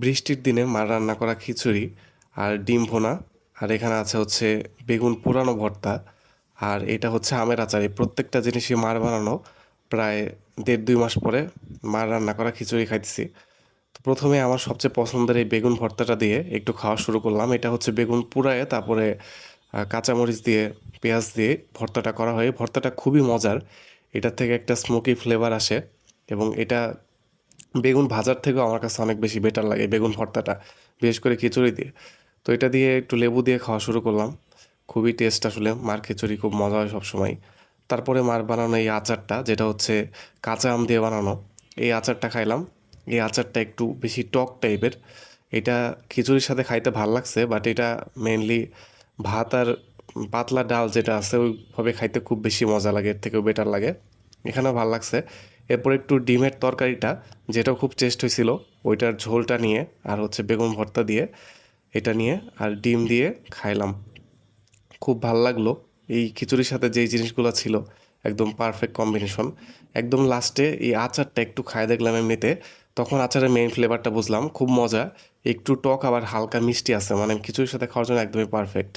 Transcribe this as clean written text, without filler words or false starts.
বৃষ্টির দিনে মার রান্না করা খিচুড়ি আর ডিম ভুনা, আর এখানে আছে হচ্ছে বেগুন পোড়ানো ভর্তা, আর এটা হচ্ছে আমের আচার। এই প্রত্যেকটা জিনিসই মার বানানো। প্রায় 1.5-2 মাস পরে মার রান্না করা খিচুড়ি খাইতেছি। তো প্রথমে আমার সবচেয়ে পছন্দের এই বেগুন ভর্তাটা দিয়ে একটু খাওয়া শুরু করলাম। এটা হচ্ছে বেগুন পুড়ায়ে তারপরে কাঁচামরিচ দিয়ে পেঁয়াজ দিয়ে ভর্তাটা করা হয়। ভর্তাটা খুবই মজার, এটার থেকে একটা স্মোকি ফ্লেভার আসে এবং এটা বেগুন ভাজার থেকেও আমার কাছে অনেক বেশি বেটার লাগে বেগুন ভর্তাটা, বিশেষ করে খিচুড়ি দিয়ে। তো এটা দিয়ে একটু লেবু দিয়ে খাওয়া শুরু করলাম। খুবই টেস্ট, আসলে মার খিচুড়ি খুব মজা হয় সবসময়। তারপরে মার বানানো এই আচারটা, যেটা হচ্ছে কাঁচা আম দিয়ে বানানো, এই আচারটা খাইলাম। এই আচারটা একটু বেশি টক টাইপের। এটা খিচুড়ির সাথে খাইতে ভাল লাগছে, বাট এটা মেনলি ভাত আর পাতলা ডাল যেটা আছে ওইভাবে খাইতে খুব বেশি মজা লাগে, এর থেকেও বেটার লাগে। এখানেও ভাল লাগছে। এরপর একটু ডিমের তরকারিটা, যেটাও খুব টেস্ট হয়েছিল, ওইটার ঝোলটা নিয়ে আর হচ্ছে বেগুন ভর্তা দিয়ে, এটা নিয়ে আর ডিম দিয়ে খাইলাম। খুব ভাল লাগলো। এই খিচুড়ির সাথে যেই জিনিসগুলো ছিল একদম পারফেক্ট কম্বিনেশন। একদম লাস্টে এই আচারটা একটু খায় দেখলাম এমনিতে, তখন আচারের মেইন ফ্লেভারটা বুঝলাম, খুব মজা। একটু টক আবার হালকা মিষ্টি আছে, মানে খিচুড়ির সাথে খাওয়ার জন্য একদমই পারফেক্ট।